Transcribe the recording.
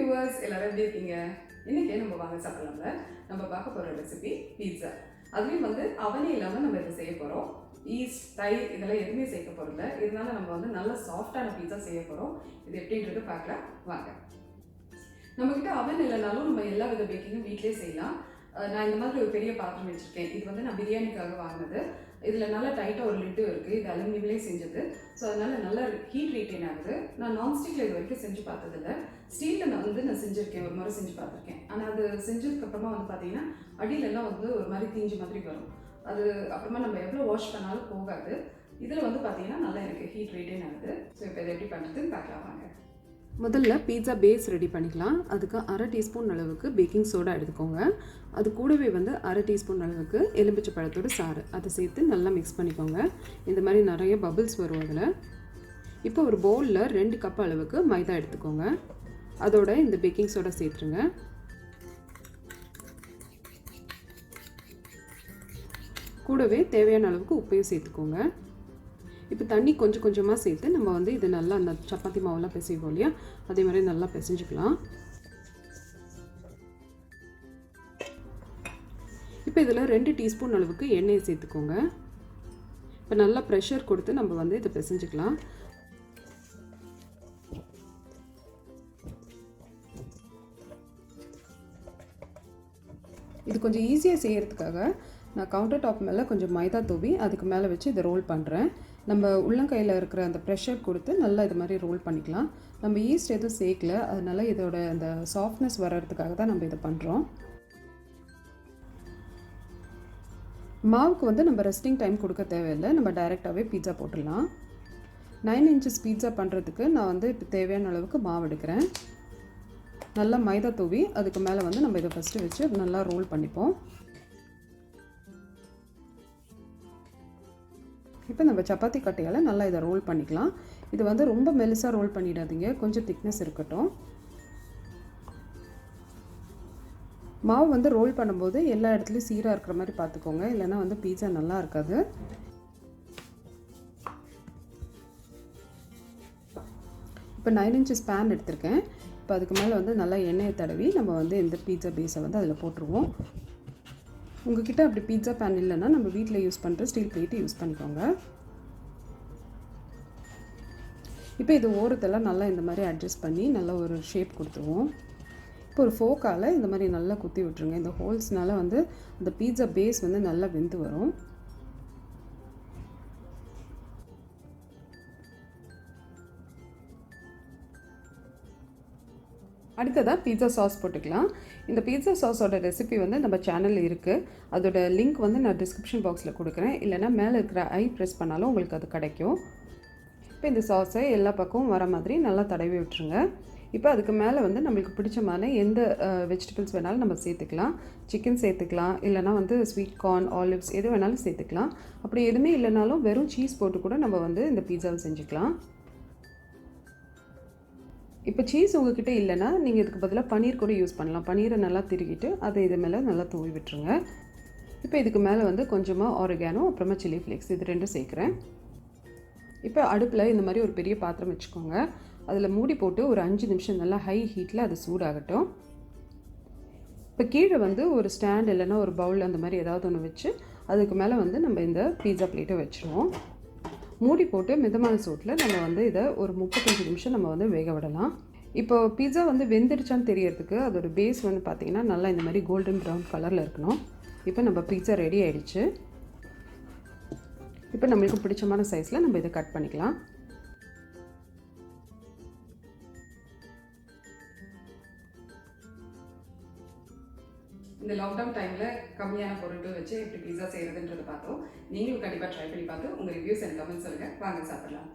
Viewers எல்லாரும் எப்படி இருக்கீங்க? இன்னைக்கு நம்ம வாங்க சாப்பிடலாம்ல. நம்ம பார்க்க போகிற ரெசிபி பீட்சா. அதுலேயும் அவனே இல்லாமல் நம்ம இதை செய்ய போகிறோம். ஈஸ்ட், தயிர் இதெல்லாம் எதுவுமே சேர்க்க போகிறதில்ல. இதனால நம்ம நல்ல சாஃப்டான பீட்சா செய்ய போகிறோம். இது எப்படின்றது பார்க்கலாம் வாங்க. நம்மக்கிட்ட அவன் இல்லைனாலும் நம்ம எல்லா வித பேக்கிங்கும் வீட்டிலே செய்யலாம். நான் இந்த மாதிரி ஒரு பெரிய பாத்திரம் வச்சுருக்கேன். இது நான் பிரியாணிக்காக வாங்கினது. இதில் நல்லா டைட்டாக ஒரு லிட்டு இருக்குது. இது அலுமினியம்லேயே செஞ்சது. ஸோ அதனால் நல்லா ஹீட் ரீட்டைன் ஆகுது. நான் நான்ஸ்டிக்கில் இது வரைக்கும் செஞ்சு பார்த்ததில்ல. ஸ்டீலில் நான் செஞ்சுருக்கேன், ஒரு முறை செஞ்சு பார்த்துருக்கேன். ஆனால் அது செஞ்சதுக்கப்புறமா பார்த்தீங்கன்னா அடியிலெல்லாம் ஒரு மாதிரி தீஞ்சு மாதிரி வரும். அது அப்புறமா நம்ம எவ்வளோ வாஷ் பண்ணாலும் போகாது. இதில் பார்த்தீங்கன்னா நல்லா எனக்கு ஹீட் ரீட்டைன் ஆகுது. ஸோ இப்போ இதை எப்படி பண்ணுறதுன்னு பார்க்கலாம் வாங்க. முதல்ல பீட்சா பேஸ் ரெடி பண்ணிக்கலாம். அதுக்கு 1/2 டீஸ்பூன் அளவுக்கு பேக்கிங் சோடா எடுத்துக்கோங்க. அது கூடவே 1/2 டீஸ்பூன் அளவுக்கு எலுமிச்சை பழத்தோட சாறு அதை சேர்த்து நல்லா மிக்ஸ் பண்ணிக்கோங்க. இந்த மாதிரி நிறைய பபிள்ஸ் வரும் அதில். இப்போ ஒரு பவுலில் 2 கப் அளவுக்கு மைதா எடுத்துக்கோங்க. அதோட இந்த பேக்கிங் சோடா சேர்த்துருங்க. கூடவே தேவையான அளவுக்கு உப்பையும் சேர்த்துக்கோங்க. இப்போ தண்ணி கொஞ்சம் கொஞ்சமாக சேர்த்து நம்ம இதை நல்லா அந்த சப்பாத்தி மாவுலாம் பிசைவோம் இல்லையா, அதே மாதிரி நல்லா பிசைஞ்சிக்கலாம். இப்போ இதில் 2 டீஸ்பூன் அளவுக்கு எண்ணெயை சேர்த்துக்கோங்க. இப்போ நல்லா ப்ரெஷர் கொடுத்து நம்ம இதை பிசைஞ்சிக்கலாம். இது கொஞ்சம் ஈஸியாக செய்கிறதுக்காக நான் கவுண்டர் டாப் மேலே கொஞ்சம் மைதா தூவி அதுக்கு மேலே வச்சு இதை ரோல் பண்ணுறேன். நம்ம உள்ளங்கையில் இருக்கிற அந்த ப்ரெஷர் கொடுத்து நல்லா இது மாதிரி ரோல் பண்ணிக்கலாம். நம்ம ஈஸ்ட் எதுவும் சேர்க்கல, அதனால இதோட அந்த சாஃப்ட்னஸ் வர்றதுக்காக தான் நம்ம இதை பண்ணுறோம். மாவுக்கு நம்ம ரெஸ்டிங் டைம் கொடுக்க தேவையில்லை. நம்ம டைரெக்டாகவே பீட்சா போட்டுடலாம். 9 இன்ச்சஸ் பீட்சா பண்ணுறதுக்கு நான் இப்போ தேவையான அளவுக்கு மாவு எடுக்கிறேன். நல்லா மைதா தூவி அதுக்கு மேலே நம்ம இதை ஃபஸ்ட்டு வச்சு நல்லா ரோல் பண்ணிப்போம். இப்போ நம்ம சப்பாத்தி கட்டையால் நல்லா இதை ரோல் பண்ணிக்கலாம். இது ரொம்ப மெலிசாக ரோல் பண்ணிடாதீங்க, கொஞ்சம் திக்னஸ் இருக்கட்டும். மாவு ரோல் பண்ணும்போது எல்லா இடத்துலையும் சீராக இருக்கிற மாதிரி பார்த்துக்கோங்க, இல்லைன்னா பீட்சா நல்லா இருக்காது. இப்போ 9 இன்ச்சஸ் பேன் எடுத்திருக்கேன். இப்போ அதுக்கு மேலே நல்லா எண்ணெயை தடவி நம்ம இந்த பீட்சா பேஸை அதில் போட்டுருவோம். உங்ககிட்ட அப்படி பீட்சா பேன் இல்லைன்னா நம்ம வீட்டில் யூஸ் பண்ணுற ஸ்டீல் பிளேட்டு யூஸ் பண்ணிக்கோங்க. இப்போ இது ஓரத்தெல்லாம் நல்லா இந்த மாதிரி அட்ஜஸ்ட் பண்ணி நல்லா ஒரு ஷேப் கொடுத்துருவோம். இப்போ ஒரு ஃபோக்கால் இந்த மாதிரி நல்லா குத்தி விட்டுருங்க. இந்த ஹோல்ஸ்னால அந்த பீட்சா பேஸ் நல்லா வெந்து வரும். அடுத்ததாக பீட்சா சாஸ் போட்டுக்கலாம். இந்த பீட்சா சாஸோட ரெசிபி நம்ம சேனலில் இருக்குது. அதோட லிங்க் நான் டிஸ்கிரிப்ஷன் பாக்ஸில் கொடுக்குறேன், இல்லைனா மேலே இருக்கிற ஐ ப்ரெஸ் பண்ணாலும் உங்களுக்கு அது கிடைக்கும். இப்போ இந்த சாஸை எல்லா பக்கமும் வர மாதிரி நல்லா தடவி விட்டுருங்க. இப்போ அதுக்கு மேலே நம்மளுக்கு பிடிச்சமான எந்த வெஜிடபிள்ஸ் வேணாலும் நம்ம சேர்த்துக்கலாம். சிக்கன் சேர்த்துக்கலாம், இல்லைனா ஸ்வீட் கார்ன், ஆலிவ்ஸ் எது வேணாலும் சேர்த்துக்கலாம். அப்படி எதுவுமே இல்லைனாலும் வெறும் சீஸ் போட்டு கூட நம்ம இந்த பீட்சாவை செஞ்சுக்கலாம். இப்போ சீஸ் உங்ககிட்ட இல்லைன்னா நீங்கள் இதுக்கு பதிலாக பன்னீர் கூட யூஸ் பண்ணலாம். பன்னீரை நல்லா திருகிட்டு அதை இது மேலே நல்லா தூவி விட்டுருங்க. இப்போ இதுக்கு மேலே கொஞ்சமாக ஆரிகானோ, அப்புறமா சில்லி ஃப்ளேக்ஸ் இது 2 சேர்க்குறேன். இப்போ அடுப்பில் இந்த மாதிரி ஒரு பெரிய பாத்திரம் வச்சுக்கோங்க. அதில் மூடி போட்டு ஒரு 5 நிமிஷம் நல்லா ஹை ஹீட்டில் அது சூடாகட்டும். இப்போ கீழே ஒரு ஸ்டாண்ட் இல்லைன்னா ஒரு பவுல் அந்த மாதிரி ஏதாவது ஒன்று வச்சு அதுக்கு மேலே நம்ம இந்த பீட்சா பிளேட்டை வச்சுருவோம். மூடி போட்டு மிதமான சூட்டில் நம்ம இதை ஒரு 35 நிமிஷம் நம்ம வேக விடலாம். இப்போ பீட்சா வெந்துடுச்சான்னு தெரியறதுக்கு அதோட பேஸ் பார்த்திங்கன்னா நல்லா இந்த மாதிரி கோல்டன் ப்ரௌன் கலரில் இருக்கணும். இப்போ நம்ம பீட்சா ரெடி ஆகிடுச்சு. இப்போ நம்மளுக்கு பிடிச்சமான சைஸில் நம்ம இதை கட் பண்ணிக்கலாம். இந்த லாக்டவுன் டைமில் கம்மியான பொருட்கள் வச்சு எப்படி பீட்சா செய்கிறதுன்றதை பார்த்தோம். நீங்களும் கண்டிப்பாக ட்ரை பண்ணி பார்த்து உங்கள் ரிவ்யூஸ் அண்ட் கமெண்ட்ஸ் சொல்லுங்கள். வாங்க சாப்பிடலாம்.